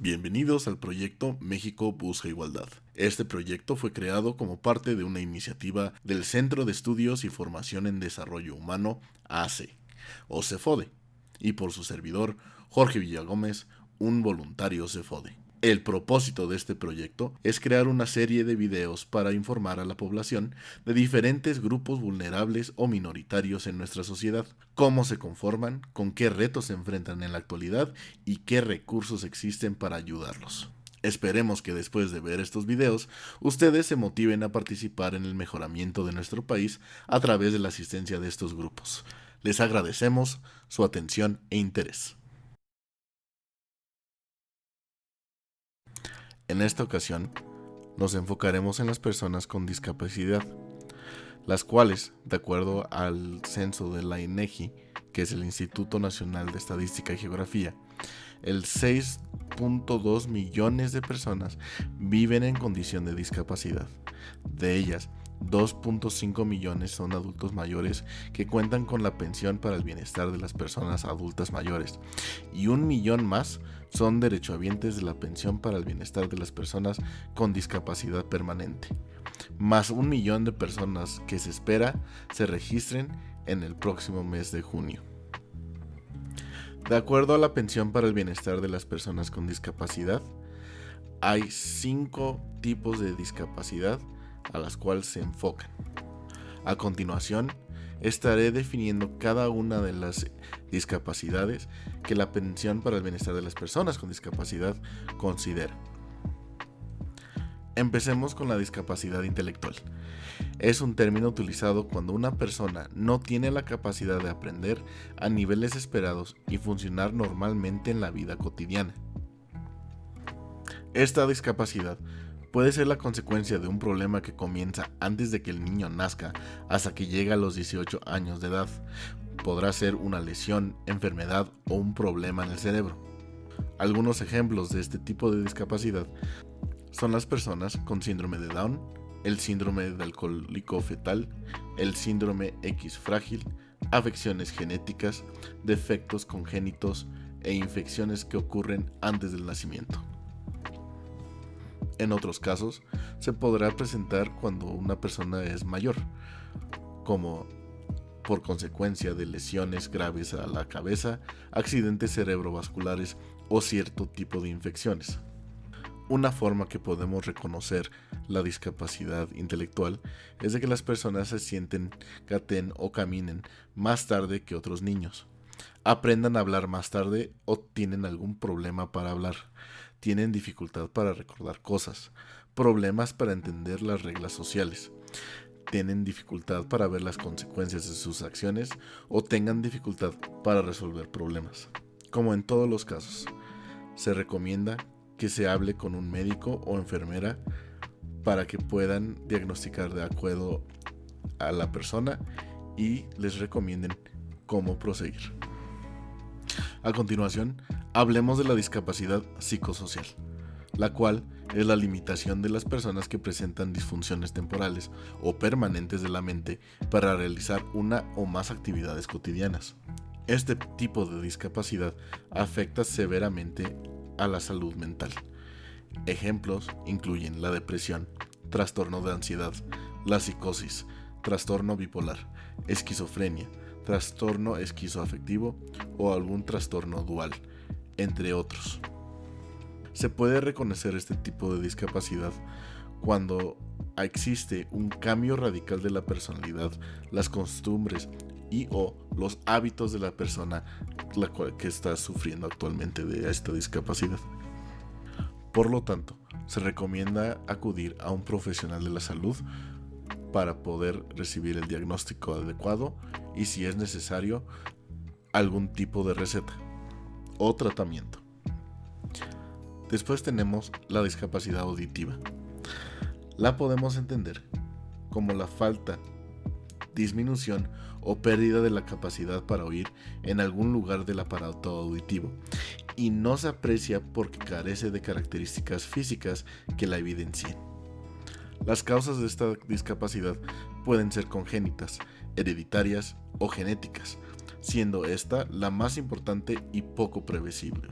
Bienvenidos al proyecto México Busca Igualdad. Este proyecto fue creado como parte de una iniciativa del Centro de Estudios y Formación en Desarrollo Humano, ACE, o CEFODE, y por su servidor, Jorge Villagómez, un voluntario CEFODE. El propósito de este proyecto es crear una serie de videos para informar a la población de diferentes grupos vulnerables o minoritarios en nuestra sociedad, cómo se conforman, con qué retos se enfrentan en la actualidad y qué recursos existen para ayudarlos. Esperemos que después de ver estos videos, ustedes se motiven a participar en el mejoramiento de nuestro país a través de la asistencia de estos grupos. Les agradecemos su atención e interés. En esta ocasión, nos enfocaremos en las personas con discapacidad, las cuales, de acuerdo al censo de la INEGI, que es el Instituto Nacional de Estadística y Geografía, el 6.2 millones de personas viven en condición de discapacidad. De ellas, 2.5 millones son adultos mayores que cuentan con la pensión para el bienestar de las personas adultas mayores y 1 millón más son derechohabientes de la pensión para el bienestar de las personas con discapacidad permanente, más 1 millón de personas que se espera se registren en el próximo mes de junio. De acuerdo a la pensión para el bienestar de las personas con discapacidad, hay 5 tipos de discapacidad a las cuales se enfocan. A continuación, estaré definiendo cada una de las discapacidades que la pensión para el bienestar de las personas con discapacidad considera. Empecemos con la discapacidad intelectual. Es un término utilizado cuando una persona no tiene la capacidad de aprender a niveles esperados y funcionar normalmente en la vida cotidiana. Esta discapacidad puede ser la consecuencia de un problema que comienza antes de que el niño nazca hasta que llega a los 18 años de edad. Podrá ser una lesión, enfermedad o un problema en el cerebro. Algunos ejemplos de este tipo de discapacidad son las personas con síndrome de Down, el síndrome de alcohólico fetal, el síndrome X frágil, afecciones genéticas, defectos congénitos e infecciones que ocurren antes del nacimiento. En otros casos, se podrá presentar cuando una persona es mayor, como por consecuencia de lesiones graves a la cabeza, accidentes cerebrovasculares o cierto tipo de infecciones. Una forma que podemos reconocer la discapacidad intelectual es de que las personas se sienten, gateen o caminen más tarde que otros niños, aprendan a hablar más tarde o tienen algún problema para hablar, tienen dificultad para recordar cosas, problemas para entender las reglas sociales, tienen dificultad para ver las consecuencias de sus acciones o tengan dificultad para resolver problemas. Como en todos los casos, se recomienda que se hable con un médico o enfermera para que puedan diagnosticar de acuerdo a la persona y les recomienden cómo proseguir. A continuación, hablemos de la discapacidad psicosocial, la cual es la limitación de las personas que presentan disfunciones temporales o permanentes de la mente para realizar una o más actividades cotidianas. Este tipo de discapacidad afecta severamente a la salud mental. Ejemplos incluyen la depresión, trastorno de ansiedad, la psicosis, trastorno bipolar, esquizofrenia, trastorno esquizoafectivo o algún trastorno dual, entre otros. Se puede reconocer este tipo de discapacidad cuando existe un cambio radical de la personalidad, las costumbres y o los hábitos de la persona que está sufriendo actualmente de esta discapacidad. Por lo tanto, se recomienda acudir a un profesional de la salud para poder recibir el diagnóstico adecuado y, si es necesario, algún tipo de receta o tratamiento. Después tenemos la discapacidad auditiva. La podemos entender como la falta, disminución o pérdida de la capacidad para oír en algún lugar del aparato auditivo y no se aprecia porque carece de características físicas que la evidencien. Las causas de esta discapacidad pueden ser congénitas, hereditarias o genéticas, siendo esta la más importante y poco previsible.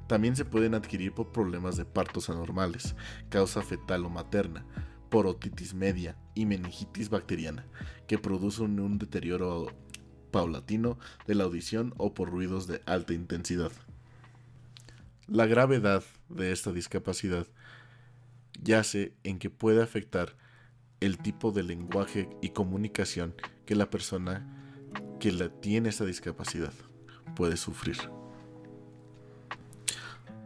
También se pueden adquirir por problemas de partos anormales, causa fetal o materna, por otitis media y meningitis bacteriana, que producen un deterioro paulatino de la audición o por ruidos de alta intensidad. La gravedad de esta discapacidad yace en que puede afectar el tipo de lenguaje y comunicación que la persona que tiene esta discapacidad puede sufrir.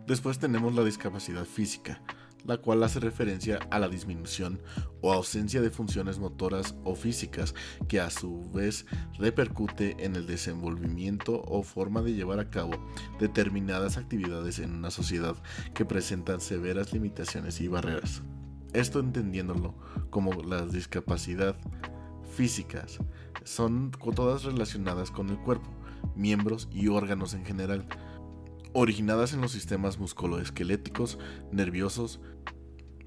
Después tenemos la discapacidad física, la cual hace referencia a la disminución o ausencia de funciones motoras o físicas que a su vez repercute en el desenvolvimiento o forma de llevar a cabo determinadas actividades en una sociedad que presentan severas limitaciones y barreras. Esto entendiéndolo como las discapacidades físicas son todas relacionadas con el cuerpo, miembros y órganos en general, originadas en los sistemas musculoesqueléticos, nerviosos,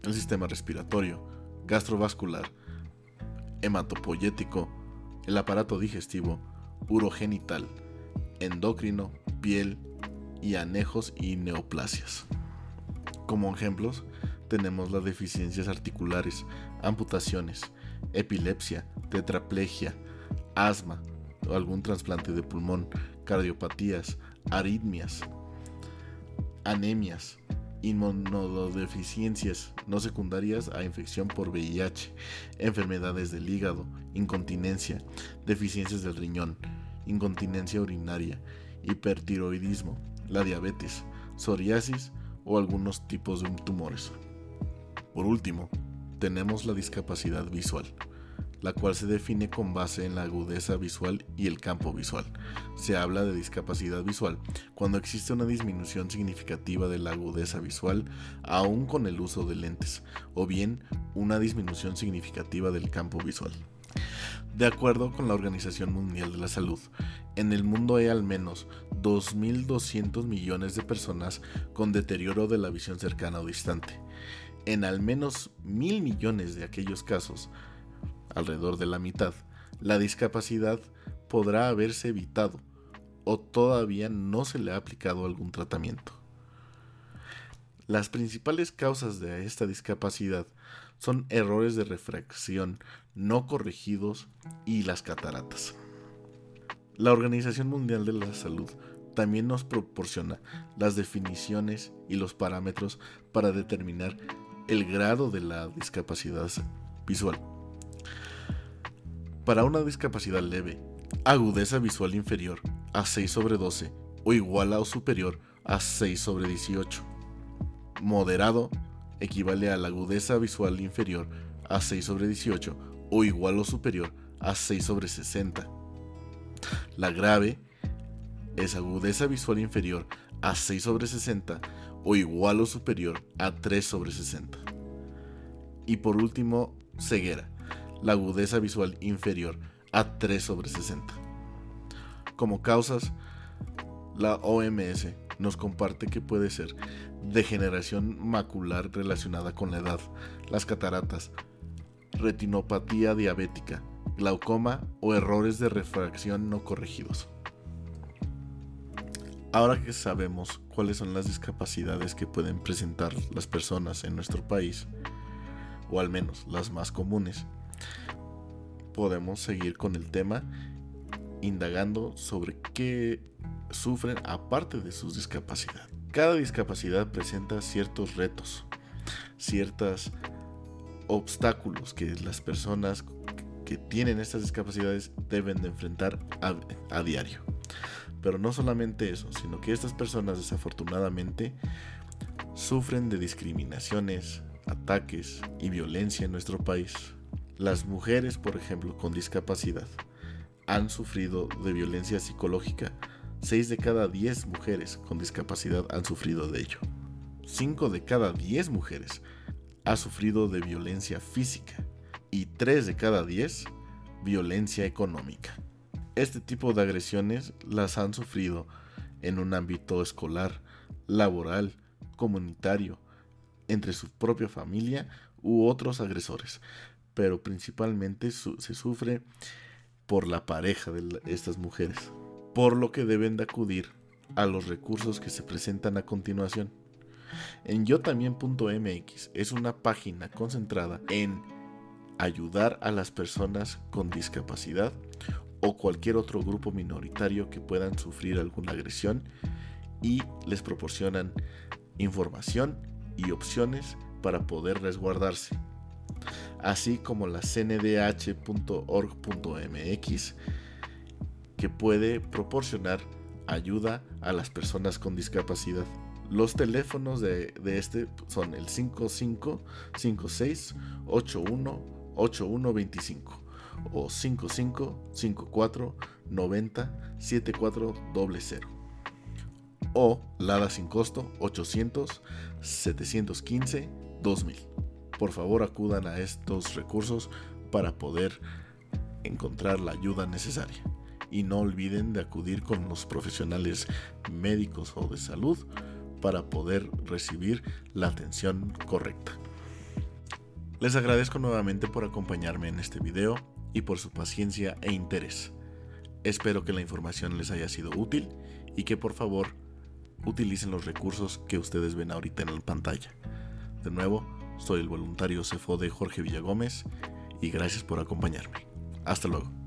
el sistema respiratorio, gastrovascular, hematopoyético, el aparato digestivo, urogenital, endocrino, piel y anejos y neoplasias. Como ejemplos, tenemos las deficiencias articulares, amputaciones, epilepsia, tetraplegia, asma o algún trasplante de pulmón, cardiopatías, arritmias, anemias, inmunodeficiencias no secundarias a infección por VIH, enfermedades del hígado, incontinencia, deficiencias del riñón, incontinencia urinaria, hipertiroidismo, la diabetes, psoriasis o algunos tipos de tumores. Por último, tenemos la discapacidad visual, la cual se define con base en la agudeza visual y el campo visual. Se habla de discapacidad visual cuando existe una disminución significativa de la agudeza visual, aún con el uso de lentes, o bien una disminución significativa del campo visual. De acuerdo con la Organización Mundial de la Salud, en el mundo hay al menos 2.200 millones de personas con deterioro de la visión cercana o distante. En al menos 1.000 millones de aquellos casos, alrededor de la mitad, la discapacidad podrá haberse evitado o todavía no se le ha aplicado algún tratamiento. Las principales causas de esta discapacidad son errores de refracción no corregidos y las cataratas. La Organización Mundial de la Salud también nos proporciona las definiciones y los parámetros para determinar el grado de la discapacidad visual. Para una discapacidad leve, agudeza visual inferior a 6/12 o igual a o superior a 6/18. Moderado equivale a la agudeza visual inferior a 6/18 o igual o superior a 6/60. La grave es agudeza visual inferior a 6/60 o igual o superior a 3/60. Y por último, ceguera, la agudeza visual inferior a 3/60. Como causas, la OMS nos comparte que puede ser degeneración macular relacionada con la edad, las cataratas, retinopatía diabética, glaucoma o errores de refracción no corregidos. Ahora que sabemos cuáles son las discapacidades que pueden presentar las personas en nuestro país, o al menos las más comunes, podemos seguir con el tema indagando sobre qué sufren aparte de sus discapacidades. Cada discapacidad presenta ciertos retos, ciertos obstáculos que las personas que tienen estas discapacidades deben de enfrentar a diario. Pero no solamente eso, sino que estas personas desafortunadamente sufren de discriminaciones, ataques y violencia en nuestro país. Las mujeres, por ejemplo, con discapacidad han sufrido de violencia psicológica. 6 de cada 10 mujeres con discapacidad han sufrido de ello. 5 de cada 10 mujeres han sufrido de violencia física y 3 de cada 10 violencia económica. Este tipo de agresiones las han sufrido en un ámbito escolar, laboral, comunitario, entre su propia familia u otros agresores, pero principalmente se sufre por la pareja de estas mujeres, por lo que deben de acudir a los recursos que se presentan a continuación. En yotambién.mx es una página concentrada en ayudar a las personas con discapacidad o cualquier otro grupo minoritario que puedan sufrir alguna agresión, y les proporcionan información y opciones para poder resguardarse, así como la cndh.org.mx, que puede proporcionar ayuda a las personas con discapacidad. Los teléfonos de este son el 5556-818125 o 5554-90-7400, o Lada sin costo 800-715-2000. Por favor, acudan a estos recursos para poder encontrar la ayuda necesaria. Y no olviden de acudir con los profesionales médicos o de salud para poder recibir la atención correcta. Les agradezco nuevamente por acompañarme en este video y por su paciencia e interés. Espero que la información les haya sido útil y que por favor utilicen los recursos que ustedes ven ahorita en la pantalla. De nuevo, soy el voluntario CFODE Jorge Villagómez y gracias por acompañarme. Hasta luego.